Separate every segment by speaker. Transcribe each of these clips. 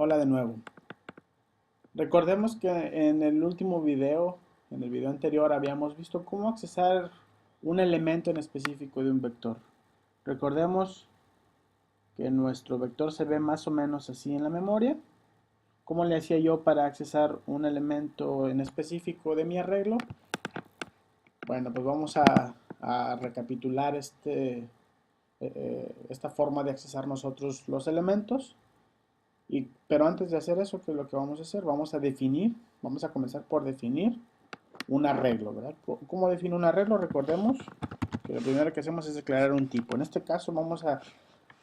Speaker 1: Hola de nuevo. Recordemos que en el último video, en el video anterior, habíamos visto cómo accesar un elemento en específico de un vector. Recordemos que nuestro vector se ve más o menos así en la memoria. ¿Cómo le hacía yo para accesar un elemento en específico de mi arreglo? Bueno, pues vamos a recapitular esta forma de accesar nosotros los elementos. Pero antes de hacer eso, ¿qué es lo que vamos a hacer? Vamos a comenzar por definir un arreglo, ¿verdad? ¿Cómo defino un arreglo? Recordemos que lo primero que hacemos es declarar un tipo. En este caso vamos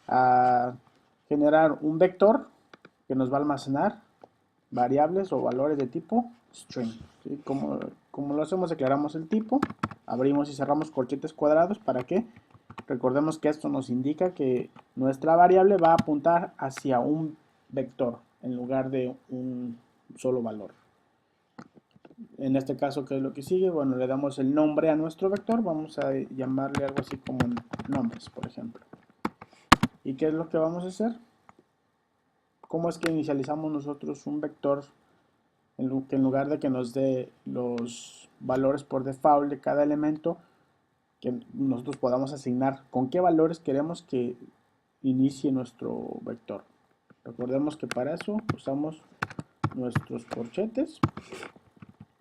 Speaker 1: a generar un vector que nos va a almacenar variables o valores de tipo string. ¿Sí? Como lo hacemos, declaramos el tipo, abrimos y cerramos corchetes cuadrados. ¿Para qué? Recordemos que esto nos indica que nuestra variable va a apuntar hacia un vector en lugar de un solo valor. En este caso, ¿qué es lo que sigue? Bueno, le damos el nombre a nuestro vector. Vamos a llamarle algo así como nombres, por ejemplo. ¿Y qué es lo que vamos a hacer? ¿Cómo es que inicializamos nosotros un vector en lugar de que nos dé los valores por default de cada elemento, que nosotros podamos asignar con qué valores queremos que inicie nuestro vector? Recordemos que para eso usamos nuestros corchetes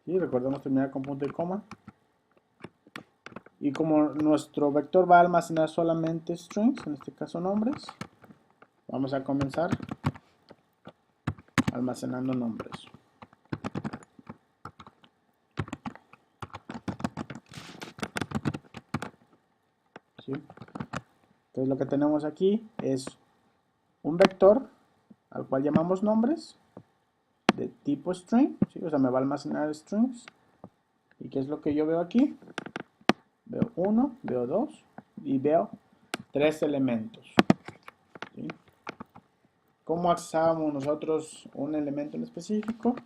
Speaker 1: y recordemos terminar con punto y coma. Y como nuestro vector va a almacenar solamente strings, en este caso nombres, vamos a comenzar almacenando nombres. ¿Sí? Entonces lo que tenemos aquí es un vector al cual llamamos nombres de tipo string, ¿sí? O sea, me va a almacenar strings. ¿Y qué es lo que yo veo aquí? Veo 1, veo 2 y veo 3 elementos. ¿Sí? ¿Cómo accesamos nosotros un elemento en específico?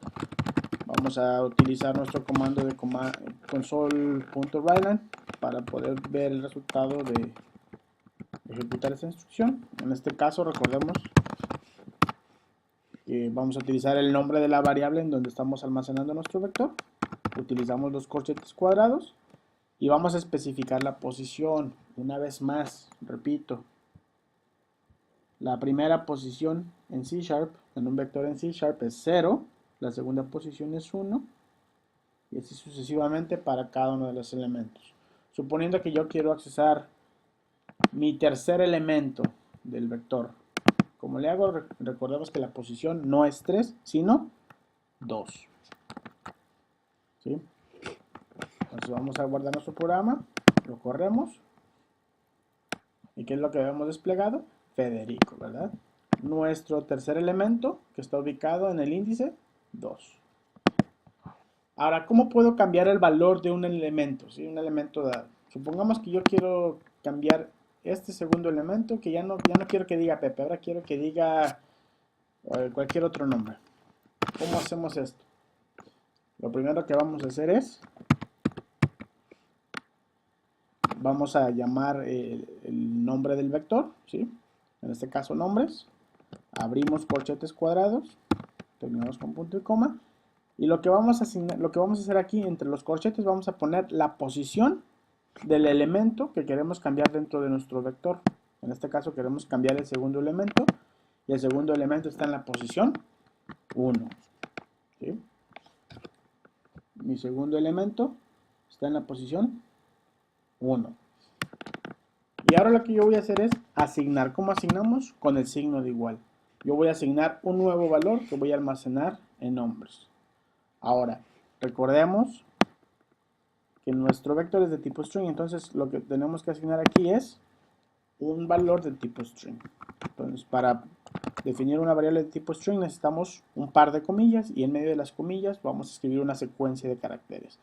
Speaker 1: Vamos a utilizar nuestro comando de console.writeline para poder ver el resultado de ejecutar esa instrucción. En este caso, recordemos que vamos a utilizar el nombre de la variable en donde estamos almacenando nuestro vector. Utilizamos los corchetes cuadrados y vamos a especificar la posición. Una vez más, repito, la primera posición en C#, en un vector en C# es 0, la segunda posición es 1, y así sucesivamente para cada uno de los elementos. Suponiendo que yo quiero accesar mi tercer elemento del vector, ¿cómo le hago? Recordemos que la posición no es 3, sino 2. ¿Sí? Entonces vamos a guardar nuestro programa, lo corremos, ¿y qué es lo que vemos desplegado? Federico, ¿verdad? Nuestro tercer elemento, que está ubicado en el índice 2. Ahora, ¿cómo puedo cambiar el valor de un elemento? ¿Sí? Un elemento dado. Supongamos que yo quiero cambiar este segundo elemento, que ya no quiero que diga Pepe, ahora quiero que diga cualquier otro nombre. ¿Cómo hacemos esto? Lo primero que vamos a hacer es, vamos a llamar el nombre del vector, ¿sí? En este caso nombres, abrimos corchetes cuadrados, terminamos con punto y coma, y lo que vamos a hacer aquí entre los corchetes, vamos a poner la posición del elemento que queremos cambiar dentro de nuestro vector. En este caso queremos cambiar el segundo elemento, y el segundo elemento está en la posición 1. ¿Sí? Mi segundo elemento está en la posición 1. Y ahora lo que yo voy a hacer es asignar. ¿Cómo asignamos? Con el signo de igual. Yo voy a asignar un nuevo valor que voy a almacenar en nombres. Ahora, recordemos que nuestro vector es de tipo string, entonces lo que tenemos que asignar aquí es un valor de tipo string. Entonces, para definir una variable de tipo string necesitamos un par de comillas, y en medio de las comillas vamos a escribir una secuencia de caracteres,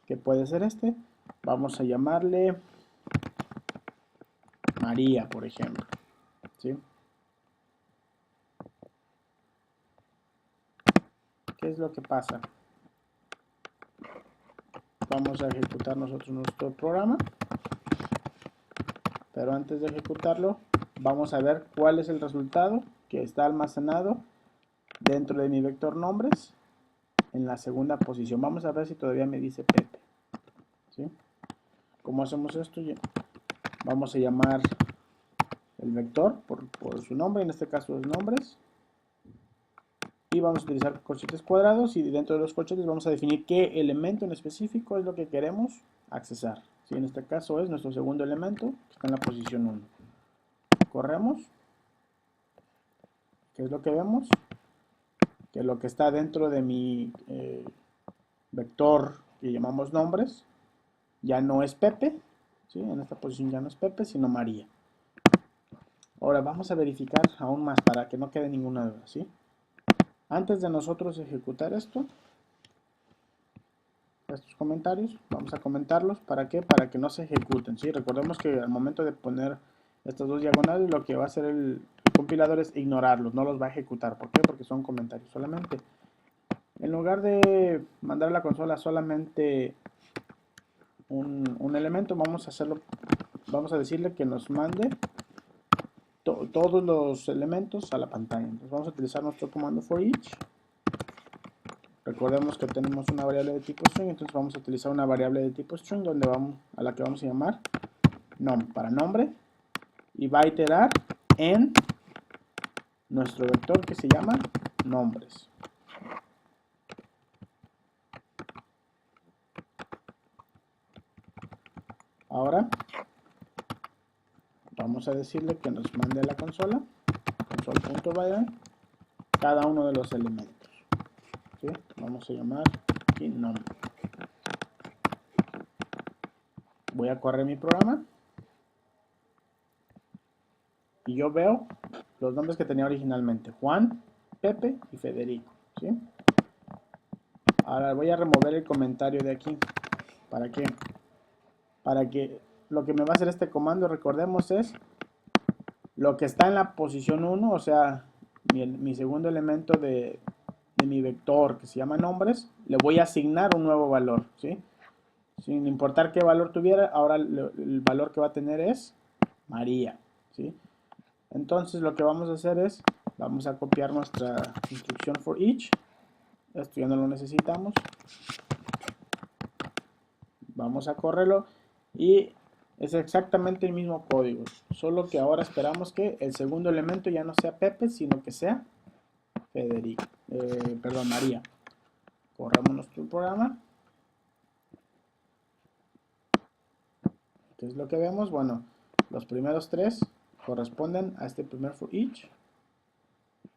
Speaker 1: que puede ser este. Vamos a llamarle María, por ejemplo. ¿Sí? ¿Qué es lo que pasa? Vamos a ejecutar nosotros nuestro programa, pero antes de ejecutarlo vamos a ver cuál es el resultado que está almacenado dentro de mi vector nombres en la segunda posición. Vamos a ver si todavía me dice Pepe, ¿sí? ¿Cómo hacemos esto? Vamos a llamar el vector por su nombre, en este caso es nombres, y vamos a utilizar corchetes cuadrados, y dentro de los corchetes vamos a definir qué elemento en específico es lo que queremos accesar. ¿Sí? En este caso es nuestro segundo elemento, que está en la posición 1. Corremos. ¿Qué es lo que vemos? Que lo que está dentro de mi vector que llamamos nombres ya no es Pepe, ¿sí? En esta posición ya no es Pepe, sino María. Ahora vamos a verificar aún más para que no quede ninguna duda, ¿sí? Antes de nosotros ejecutar estos comentarios, vamos a comentarlos. ¿Para qué? Para que no se ejecuten, ¿sí? Recordemos que al momento de poner estas dos diagonales, lo que va a hacer el compilador es ignorarlos, no los va a ejecutar. ¿Por qué? Porque son comentarios solamente. En lugar de mandar a la consola solamente un elemento, vamos a decirle que nos mande todos los elementos a la pantalla. Entonces vamos a utilizar nuestro comando for each. Recordemos que tenemos una variable de tipo string, entonces vamos a utilizar una variable de tipo string a la que vamos a llamar nom para nombre, y va a iterar en nuestro vector que se llama nombres. Ahora vamos a decirle que nos mande a la consola, console.write, cada uno de los elementos. ¿Sí? Vamos a llamar aquí nombre. Voy a correr mi programa y yo veo los nombres que tenía originalmente: Juan, Pepe y Federico. ¿Sí? Ahora voy a remover el comentario de aquí. ¿Para qué? Para que lo que me va a hacer este comando, recordemos, es lo que está en la posición 1, o sea, mi segundo elemento de mi vector que se llama nombres, le voy a asignar un nuevo valor, ¿sí? Sin importar qué valor tuviera, ahora el valor que va a tener es María, ¿sí? Entonces lo que vamos a hacer es, vamos a copiar nuestra instrucción for each. Esto ya no lo necesitamos. Vamos a correrlo y es exactamente el mismo código, solo que ahora esperamos que el segundo elemento ya no sea Pepe, sino que sea Federico, perdón, María. Corramos nuestro programa. ¿Qué es lo que vemos? Bueno, los primeros tres corresponden a este primer for each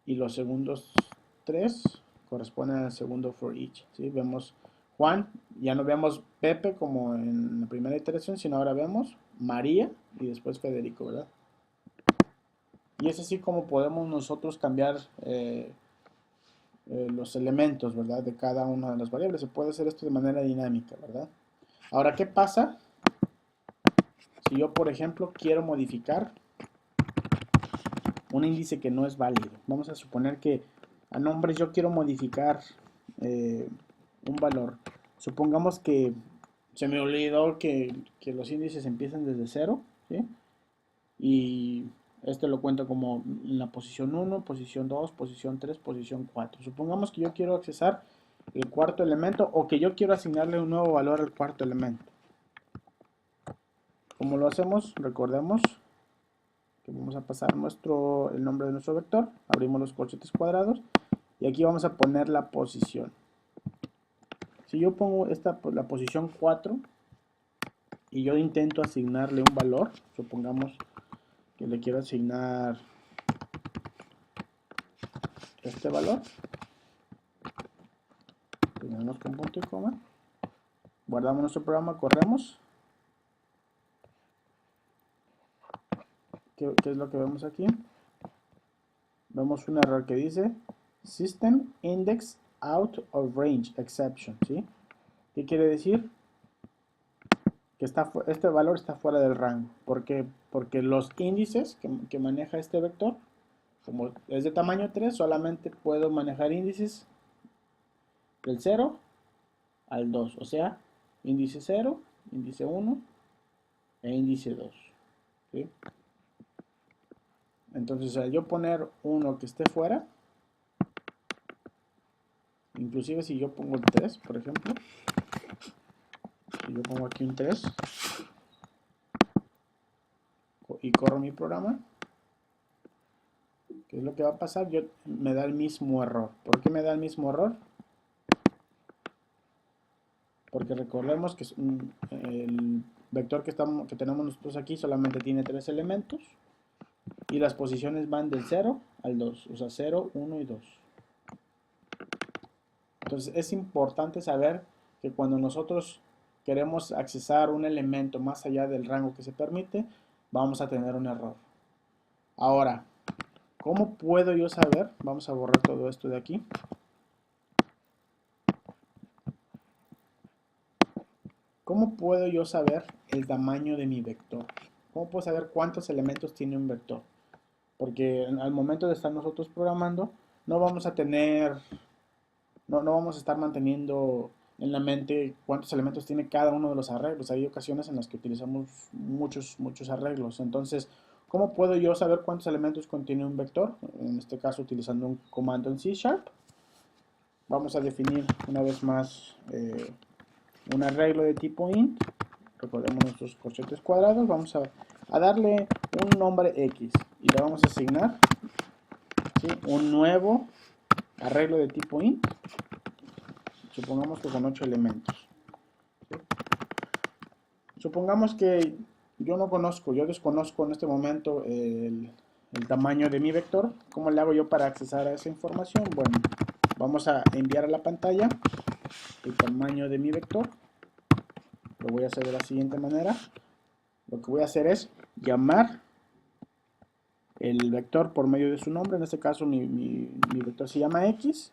Speaker 1: y los segundos tres corresponden al segundo for each, ¿sí? Vemos Juan, ya no vemos Pepe como en la primera iteración, sino ahora vemos María y después Federico, ¿verdad? Y es así como podemos nosotros cambiar los elementos, ¿verdad? De cada una de las variables. Se puede hacer esto de manera dinámica, ¿verdad? Ahora, ¿qué pasa si yo, por ejemplo, quiero modificar un índice que no es válido? Vamos a suponer que a nombres yo quiero modificar un valor. Supongamos que se me olvidó que los índices empiezan desde 0, ¿sí? Y este lo cuento como en la posición 1, posición 2, posición 3, posición 4. Supongamos que yo quiero accesar el cuarto elemento, o que yo quiero asignarle un nuevo valor al cuarto elemento. ¿Cómo lo hacemos? Recordemos que vamos a pasar el nombre de nuestro vector, abrimos los corchetes cuadrados y aquí vamos a poner la posición. Si yo pongo la posición 4 y yo intento asignarle un valor, supongamos que le quiero asignar este valor, tenemos con punto y coma, guardamos nuestro programa, corremos. ¿Qué es lo que vemos aquí? Vemos un error que dice System Index Out of Range Exception, ¿sí? ¿Qué quiere decir? Que este valor está fuera del rango. ¿Por qué? Porque los índices que maneja este vector, como es de tamaño 3, solamente puedo manejar índices del 0 al 2, o sea, índice 0, índice 1 e índice 2, ¿sí? Entonces, al yo poner uno que esté fuera, Inclusive si yo pongo el 3, por ejemplo, si yo pongo aquí un 3 y corro mi programa, ¿qué es lo que va a pasar? Me da el mismo error. ¿Por qué me da el mismo error? Porque recordemos que el vector que tenemos nosotros aquí solamente tiene 3 elementos y las posiciones van del 0 al 2, o sea 0, 1 y 2. Entonces es importante saber que cuando nosotros queremos accesar un elemento más allá del rango que se permite, vamos a tener un error. Ahora, ¿cómo puedo yo saber? Vamos a borrar todo esto de aquí. ¿Cómo puedo yo saber el tamaño de mi vector? ¿Cómo puedo saber cuántos elementos tiene un vector? Porque al momento de estar nosotros programando, no vamos a tener, no vamos a estar manteniendo en la mente cuántos elementos tiene cada uno de los arreglos. Hay ocasiones en las que utilizamos muchos arreglos. Entonces, ¿cómo puedo yo saber cuántos elementos contiene un vector? En este caso, utilizando un comando en C#. Vamos a definir una vez más un arreglo de tipo int. Recordemos nuestros corchetes cuadrados. Vamos a darle un nombre X y le vamos a asignar, ¿sí?, un nuevo arreglo de tipo int. Supongamos que con 8 elementos. ¿Sí? Supongamos que yo desconozco en este momento el tamaño de mi vector. ¿Cómo le hago yo para accesar a esa información? Bueno, vamos a enviar a la pantalla el tamaño de mi vector. Lo voy a hacer de la siguiente manera. Lo que voy a hacer es llamar el vector por medio de su nombre. En este caso mi vector se llama X.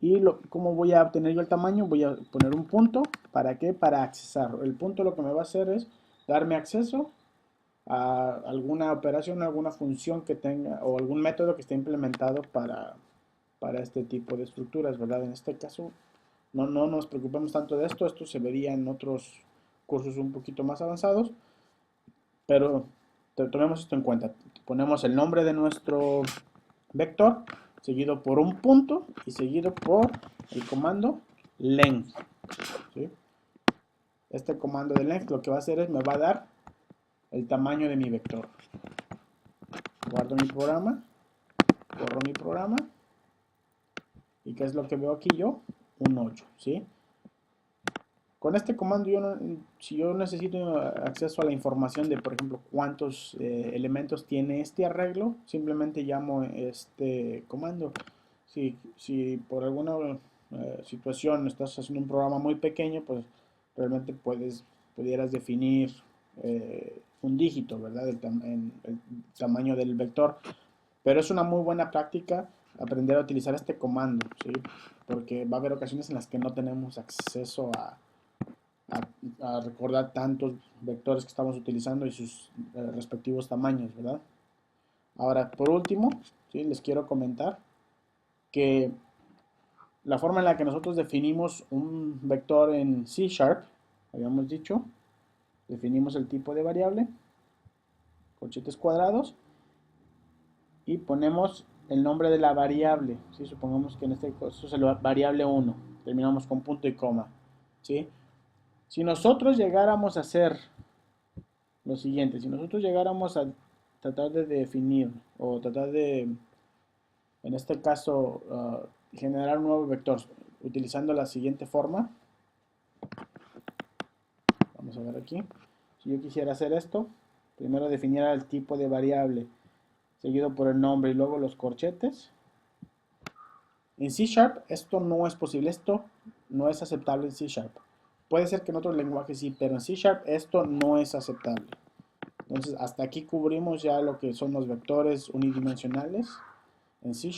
Speaker 1: Y ¿cómo voy a obtener yo el tamaño? Voy a poner un punto. ¿Para qué? Para accesar. El punto lo que me va a hacer es darme acceso a alguna operación, alguna función que tenga o algún método que esté implementado para este tipo de estructuras, ¿verdad? En este caso no nos preocupemos tanto de esto. Esto se vería en otros cursos un poquito más avanzados. Pero tomemos esto en cuenta. Ponemos el nombre de nuestro vector, seguido por un punto y seguido por el comando length. ¿Sí? Este comando de length lo que va a hacer es me va a dar el tamaño de mi vector. Guardo mi programa, corro mi programa y ¿qué es lo que veo aquí yo? Un 8. ¿Sí? Con este comando, si yo necesito acceso a la información de, por ejemplo, cuántos elementos tiene este arreglo, simplemente llamo este comando. Si por alguna situación estás haciendo un programa muy pequeño, pues realmente pudieras definir un dígito, ¿verdad? El tamaño del vector. Pero es una muy buena práctica aprender a utilizar este comando, ¿sí? Porque va a haber ocasiones en las que no tenemos acceso a recordar tantos vectores que estamos utilizando y sus respectivos tamaños, ¿verdad? Ahora, por último, ¿sí?, les quiero comentar que la forma en la que nosotros definimos un vector en C#, habíamos dicho, definimos el tipo de variable, corchetes cuadrados, y ponemos el nombre de la variable, ¿sí? Supongamos que en este caso es la variable 1, terminamos con punto y coma, ¿sí? Si nosotros llegáramos a hacer lo siguiente, si nosotros llegáramos a tratar de definir o tratar de, en este caso, generar un nuevo vector utilizando la siguiente forma, vamos a ver aquí, si yo quisiera hacer esto, primero definir el tipo de variable, seguido por el nombre y luego los corchetes. En C# esto no es posible, esto no es aceptable en C#. Puede ser que en otros lenguajes sí, pero en C# esto no es aceptable. Entonces, hasta aquí cubrimos ya lo que son los vectores unidimensionales en C#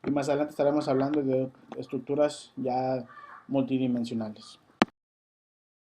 Speaker 1: y más adelante estaremos hablando de estructuras ya multidimensionales.